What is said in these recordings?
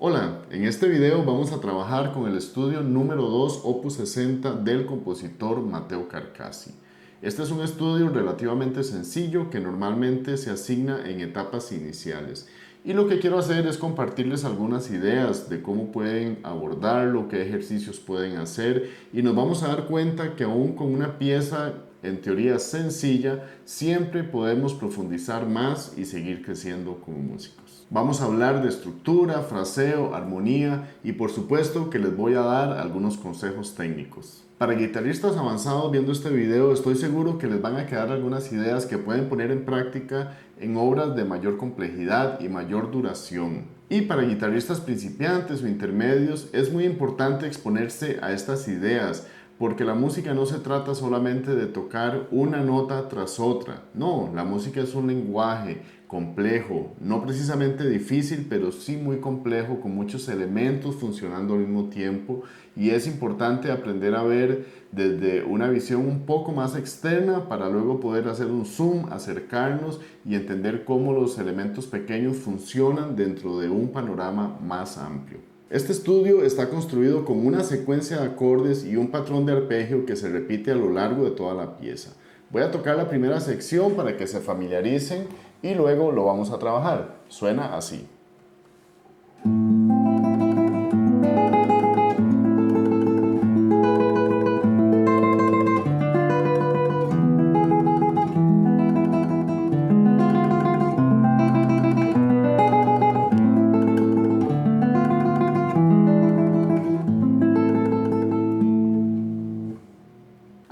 Hola, en este video vamos a trabajar con el estudio número 2 Opus 60 del compositor Matteo Carcassi. Este es un estudio relativamente sencillo que normalmente se asigna en etapas iniciales. Y lo que quiero hacer es compartirles algunas ideas de cómo pueden abordarlo, qué ejercicios pueden hacer y nos vamos a dar cuenta que aún con una pieza en teoría sencilla, siempre podemos profundizar más y seguir creciendo como músicos. Vamos a hablar de estructura, fraseo, armonía y por supuesto que les voy a dar algunos consejos técnicos. Para guitarristas avanzados viendo este video estoy seguro que les van a quedar algunas ideas que pueden poner en práctica en obras de mayor complejidad y mayor duración. Y para guitarristas principiantes o intermedios es muy importante exponerse a estas ideas, porque la música no se trata solamente de tocar una nota tras otra. No, la música es un lenguaje complejo, no precisamente difícil, pero sí muy complejo, con muchos elementos funcionando al mismo tiempo. Y es importante aprender a ver desde una visión un poco más externa para luego poder hacer un zoom, acercarnos y entender cómo los elementos pequeños funcionan dentro de un panorama más amplio. Este estudio está construido con una secuencia de acordes y un patrón de arpegio que se repite a lo largo de toda la pieza. Voy a tocar la primera sección para que se familiaricen y luego lo vamos a trabajar. Suena así.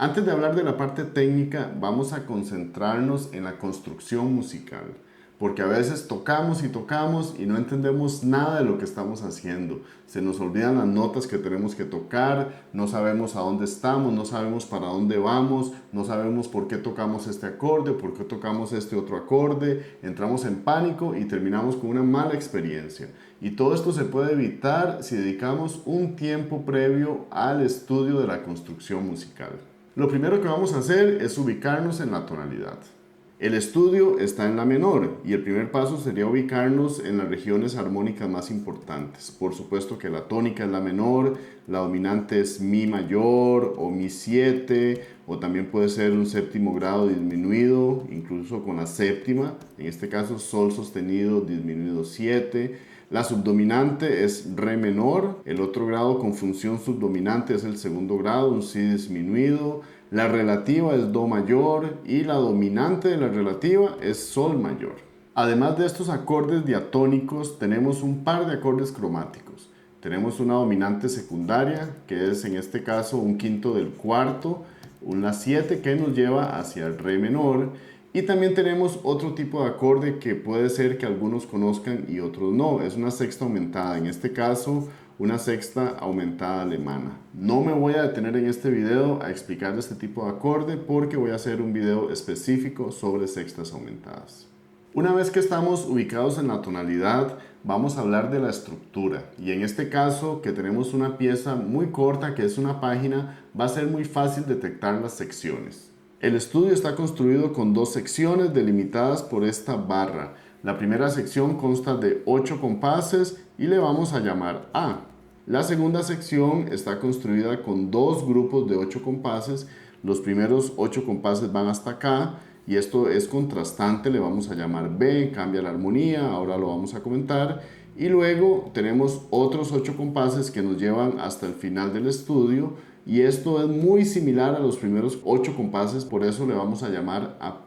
Antes de hablar de la parte técnica, vamos a concentrarnos en la construcción musical, porque a veces tocamos y no entendemos nada de lo que estamos haciendo. Se nos olvidan las notas que tenemos que tocar, no sabemos a dónde estamos, no sabemos para dónde vamos, no sabemos por qué tocamos este acorde, por qué tocamos este otro acorde, entramos en pánico y terminamos con una mala experiencia. Y todo esto se puede evitar si dedicamos un tiempo previo al estudio de la construcción musical. Lo primero que vamos a hacer es ubicarnos en la tonalidad. El estudio está en la menor y el primer paso sería ubicarnos en las regiones armónicas más importantes. Por supuesto que la tónica es la menor, la dominante es mi mayor o mi 7 o también puede ser un séptimo grado disminuido, incluso con la séptima, en este caso sol sostenido disminuido 7. La subdominante es re menor, el otro grado con función subdominante es el segundo grado, un si disminuido. La relativa es do mayor y la dominante de la relativa es sol mayor. Además de estos acordes diatónicos, tenemos un par de acordes cromáticos. Tenemos una dominante secundaria, que es en este caso un quinto del cuarto, una 7 que nos lleva hacia el re menor. Y también tenemos otro tipo de acorde que puede ser que algunos conozcan y otros no. Es una sexta aumentada, en este caso una sexta aumentada alemana. No me voy a detener en este video a explicar este tipo de acorde porque voy a hacer un video específico sobre sextas aumentadas. Una vez que estamos ubicados en la tonalidad, vamos a hablar de la estructura. Y en este caso, que tenemos una pieza muy corta, que es una página, va a ser muy fácil detectar las secciones. El estudio está construido con dos secciones delimitadas por esta barra. La primera sección consta de 8 compases y le vamos a llamar A. La segunda sección está construida con dos grupos de 8 compases. Los primeros 8 compases van hasta acá y esto es contrastante, le vamos a llamar B, cambia la armonía, ahora lo vamos a comentar. Y luego tenemos otros 8 compases que nos llevan hasta el final del estudio. Y esto es muy similar a los primeros 8 compases, por eso le vamos a llamar A'.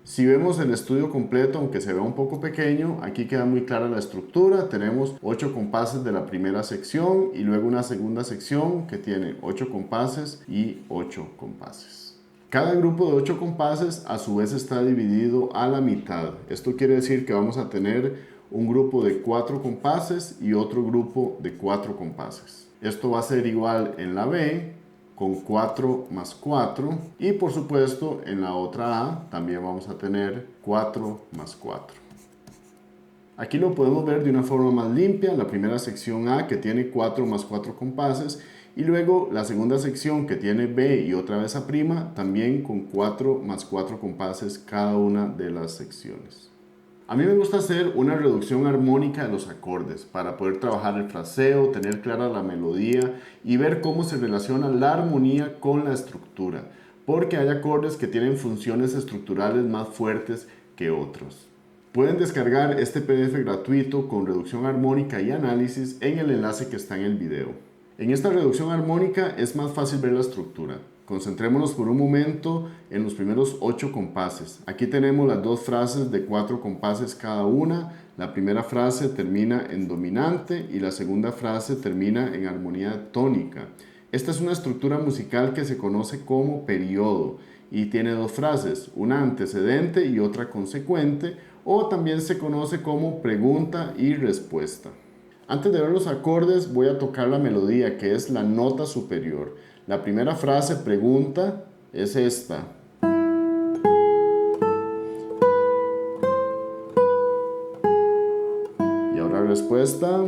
Si vemos el estudio completo, aunque se vea un poco pequeño, aquí queda muy clara la estructura. Tenemos 8 compases de la primera sección y luego una segunda sección que tiene 8 compases y 8 compases. Cada grupo de 8 compases a su vez está dividido a la mitad. Esto quiere decir que vamos a tener un grupo de 4 compases y otro grupo de 4 compases. Esto va a ser igual en la B con 4 más 4 y por supuesto en la otra A también vamos a tener 4 más 4. Aquí lo podemos ver de una forma más limpia, la primera sección A que tiene 4 más 4 compases y luego la segunda sección que tiene B y otra vez A' también con 4 más 4 compases cada una de las secciones. A mí me gusta hacer una reducción armónica de los acordes para poder trabajar el fraseo, tener clara la melodía y ver cómo se relaciona la armonía con la estructura, porque hay acordes que tienen funciones estructurales más fuertes que otros. Pueden descargar este PDF gratuito con reducción armónica y análisis en el enlace que está en el video. En esta reducción armónica es más fácil ver la estructura. Concentrémonos por un momento en los primeros 8 compases. Aquí tenemos las dos frases de 4 compases cada una. La primera frase termina en dominante y la segunda frase termina en armonía tónica. Esta es una estructura musical que se conoce como periodo y tiene dos frases, una antecedente y otra consecuente, o también se conoce como pregunta y respuesta. Antes de ver los acordes voy a tocar la melodía, que es la nota superior. La primera frase pregunta es esta. Y ahora respuesta.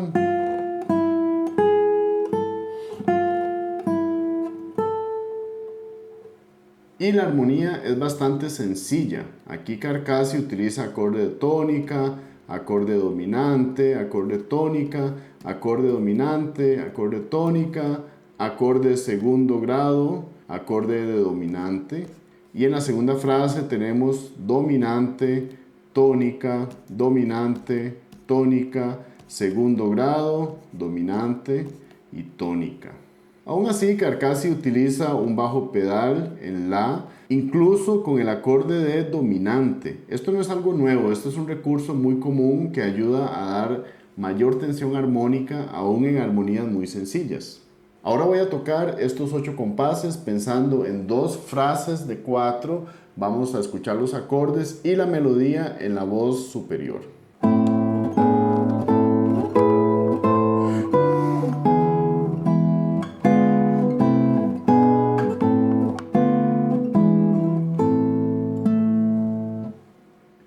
Y la armonía es bastante sencilla. Aquí Carcassi utiliza acorde de tónica, acorde dominante, acorde tónica, acorde dominante, acorde tónica, acorde segundo grado, acorde de dominante. Y en la segunda frase tenemos dominante, tónica, dominante, tónica, segundo grado, dominante y tónica. Aún así, Carcassi utiliza un bajo pedal en la, incluso con el acorde de dominante. Esto no es algo nuevo, esto es un recurso muy común que ayuda a dar mayor tensión armónica aún en armonías muy sencillas. Ahora voy a tocar estos 8 compases pensando en 2 frases de 4. Vamos a escuchar los acordes y la melodía en la voz superior.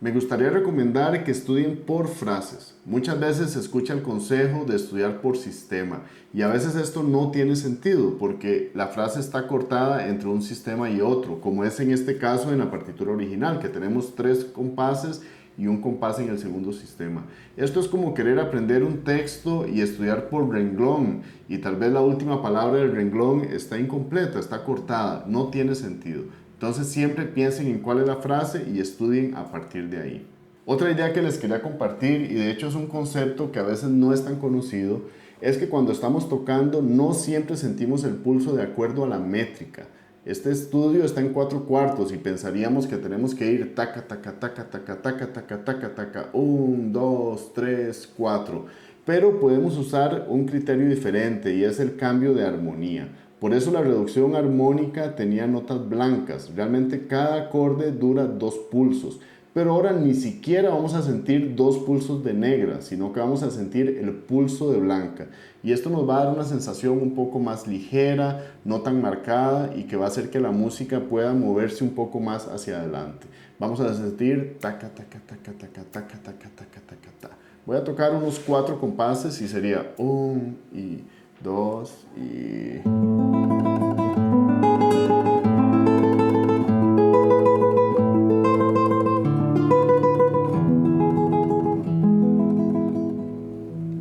Me gustaría recomendar que estudien por frases. Muchas veces se escucha el consejo de estudiar por sistema y a veces esto no tiene sentido porque la frase está cortada entre un sistema y otro, como es en este caso en la partitura original, que tenemos 3 compases y un compás en el segundo sistema. Esto es como querer aprender un texto y estudiar por renglón y tal vez la última palabra del renglón está incompleta, está cortada, no tiene sentido. Entonces siempre piensen en cuál es la frase y estudien a partir de ahí. Otra idea que les quería compartir, y de hecho es un concepto que a veces no es tan conocido, es que cuando estamos tocando no siempre sentimos el pulso de acuerdo a la métrica. Este estudio está en 4/4 y pensaríamos que tenemos que ir taca, taca, taca, taca, taca, taca, taca, taca, 1, 2, 3, 4. Pero podemos usar un criterio diferente y es el cambio de armonía. Por eso la reducción armónica tenía notas blancas. Realmente cada acorde dura 2 pulsos. Pero ahora ni siquiera vamos a sentir 2 pulsos de negra, sino que vamos a sentir el pulso de blanca. Y esto nos va a dar una sensación un poco más ligera, no tan marcada y que va a hacer que la música pueda moverse un poco más hacia adelante. Vamos a sentir taca, taca, taca, taca, taca, taca, taca, taca, taca. Voy a tocar unos 4 compases y sería 1 y 2 y...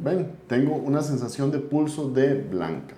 ¿Ven? Tengo una sensación de pulso de blanca.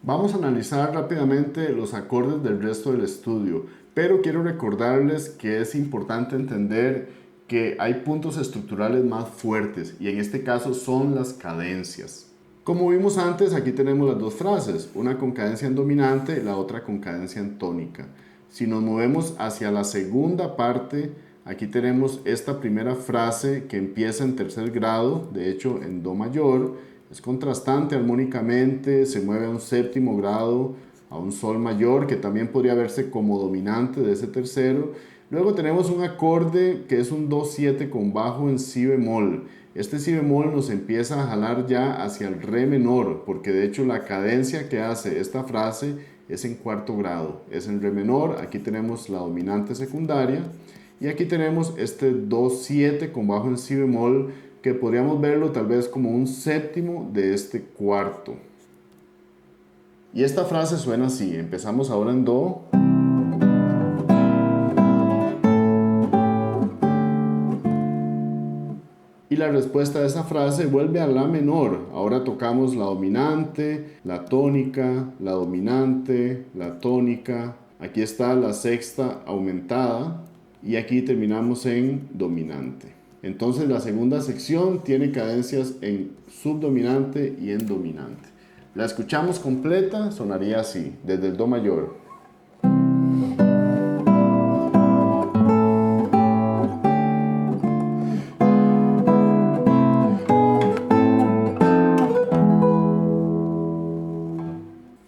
Vamos a analizar rápidamente los acordes del resto del estudio, pero quiero recordarles que es importante entender que hay puntos estructurales más fuertes y en este caso son las cadencias. Como vimos antes, aquí tenemos las dos frases, una con cadencia en dominante, la otra con cadencia en tónica. Si nos movemos hacia la segunda parte, aquí tenemos esta primera frase que empieza en tercer grado, de hecho en do mayor, es contrastante armónicamente, se mueve a un séptimo grado, a un sol mayor, que también podría verse como dominante de ese tercero. Luego tenemos un acorde que es un do-7 con bajo en si bemol. Este si bemol nos empieza a jalar ya hacia el re menor, porque de hecho la cadencia que hace esta frase es en cuarto grado, es en re menor. Aquí tenemos la dominante secundaria y aquí tenemos este do-7 con bajo en si bemol, que podríamos verlo tal vez como un séptimo de este cuarto. Y esta frase suena así, empezamos ahora en do. la respuesta de esa frase vuelve a la menor. Ahora tocamos la dominante, la tónica, la dominante, la tónica. Aquí está la sexta aumentada y aquí terminamos en dominante. Entonces la segunda sección tiene cadencias en subdominante y en dominante. La escuchamos completa, sonaría así, desde el do mayor.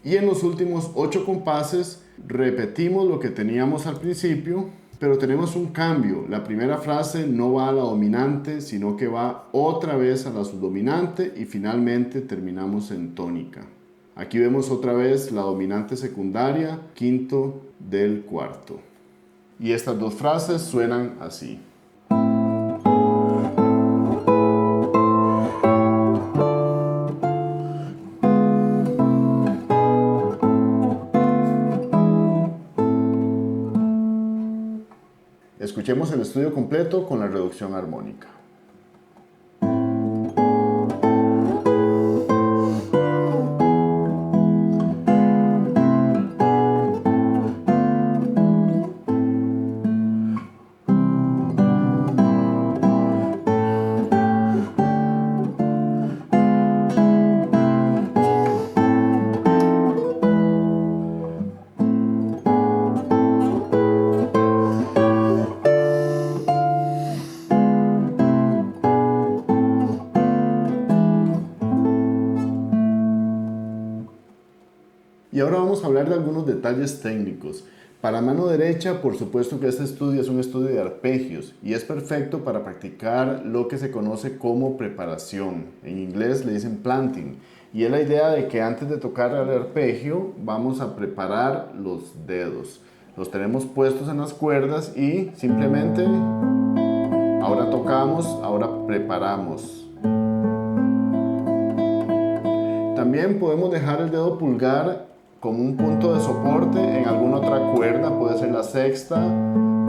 Y en los últimos 8 compases repetimos lo que teníamos al principio, pero tenemos un cambio. La primera frase no va a la dominante, sino que va otra vez a la subdominante y finalmente terminamos en tónica. Aquí vemos otra vez la dominante secundaria, quinto del cuarto. Y estas dos frases suenan así. Escuchemos el estudio completo con la reducción armónica. Y ahora vamos a hablar de algunos detalles técnicos. Para mano derecha, por supuesto que este estudio es un estudio de arpegios y es perfecto para practicar lo que se conoce como preparación. En inglés le dicen planting. Y es la idea de que antes de tocar el arpegio vamos a preparar los dedos. Los tenemos puestos en las cuerdas y simplemente ahora tocamos, ahora preparamos. También podemos dejar el dedo pulgar como un punto de soporte en alguna otra cuerda, puede ser la sexta,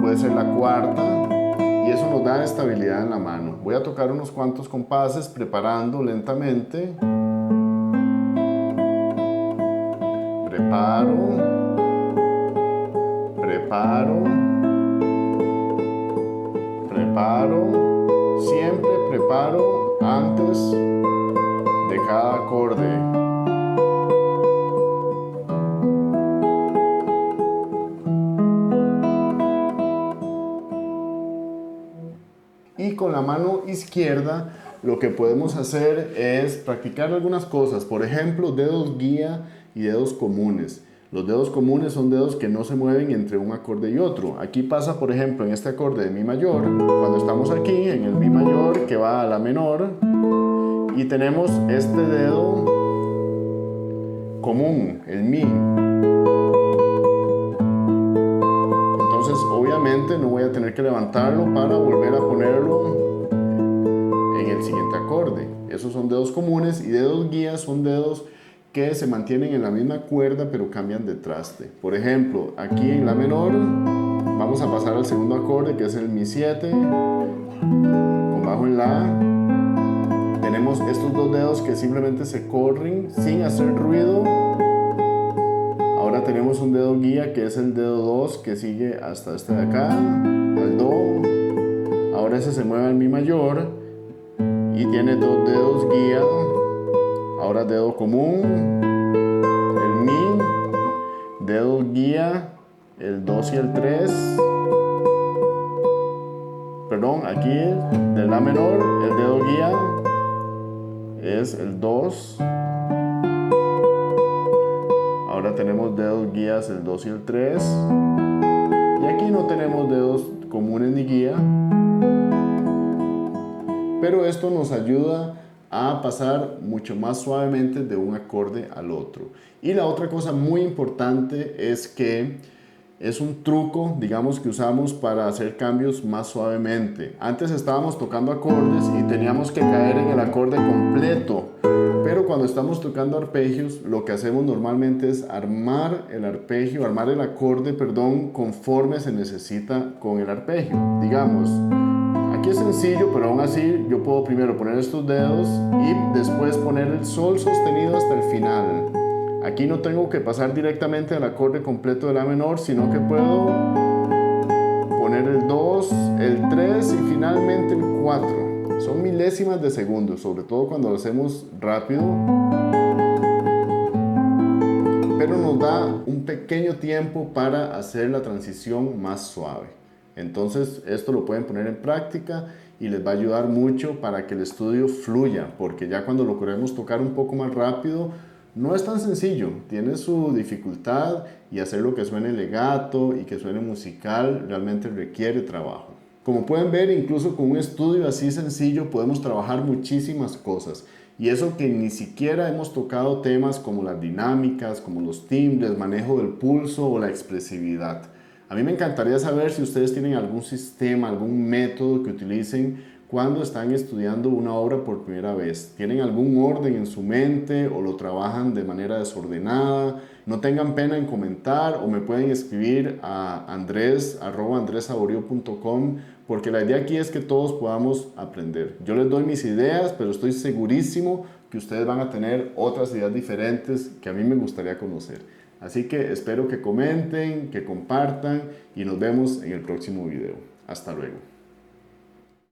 puede ser la cuarta, y eso nos da estabilidad en la mano. Voy a tocar unos cuantos compases preparando lentamente. Preparo, preparo, preparo, siempre preparo antes de cada acorde. Y con la mano izquierda lo que podemos hacer es practicar algunas cosas, por ejemplo, dedos guía y dedos comunes. Los dedos comunes son dedos que no se mueven entre un acorde y otro. Aquí pasa, por ejemplo, en este acorde de mi mayor, cuando estamos aquí en el mi mayor que va a la menor, y tenemos este dedo común, el mi. Entonces, obviamente, no voy a tener que levantarlo para volver a ponerlo en el siguiente acorde. Esos son dedos comunes, y dedos guías son dedos que se mantienen en la misma cuerda pero cambian de traste. Por ejemplo, aquí en la menor vamos a pasar al segundo acorde, que es el mi 7 con bajo en la. Tenemos estos dos dedos que simplemente se corren sin hacer ruido. Ahora tenemos un dedo guía que es el dedo 2 que sigue hasta este de acá, al do. Ahora ese se mueve al mi mayor y tiene dos dedos guía. Ahora dedo común, el mi, dedo guía, el 2 y el 3. Perdón, aquí de la menor, el dedo guía es el 2. Ahora tenemos dedos guías el 2 y el 3. Y aquí no tenemos dedos comunes ni guía. Pero esto nos ayuda a pasar mucho más suavemente de un acorde al otro. Y la otra cosa muy importante es que es un truco, digamos, que usamos para hacer cambios más suavemente. Antes estábamos tocando acordes y teníamos que caer en el acorde completo. Pero cuando estamos tocando arpegios, lo que hacemos normalmente es armar el arpegio, armar el acorde, perdón, conforme se necesita con el arpegio. Digamos, Aquí es sencillo, pero aún así yo puedo primero poner estos dedos y después poner el sol sostenido hasta el final. Aquí no tengo que pasar directamente al acorde completo de la menor, sino que puedo poner el 2, el 3 y finalmente el 4. Son milésimas de segundo, sobre todo cuando lo hacemos rápido, pero nos da un pequeño tiempo para hacer la transición más suave. Entonces esto lo pueden poner en práctica y les va a ayudar mucho para que el estudio fluya, porque ya cuando lo queremos tocar un poco más rápido, no es tan sencillo, tiene su dificultad y hacer lo que suene legato y que suene musical realmente requiere trabajo. Como pueden ver, incluso con un estudio así sencillo podemos trabajar muchísimas cosas. Y eso que ni siquiera hemos tocado temas como las dinámicas, como los timbres, manejo del pulso o la expresividad. A mí me encantaría saber si ustedes tienen algún sistema, algún método que utilicen cuando están estudiando una obra por primera vez. ¿Tienen algún orden en su mente o lo trabajan de manera desordenada? No tengan pena en comentar o me pueden escribir a andres@andresaborio.com, porque la idea aquí es que todos podamos aprender. Yo les doy mis ideas, pero estoy segurísimo que ustedes van a tener otras ideas diferentes que a mí me gustaría conocer. Así que espero que comenten, que compartan y nos vemos en el próximo video. Hasta luego.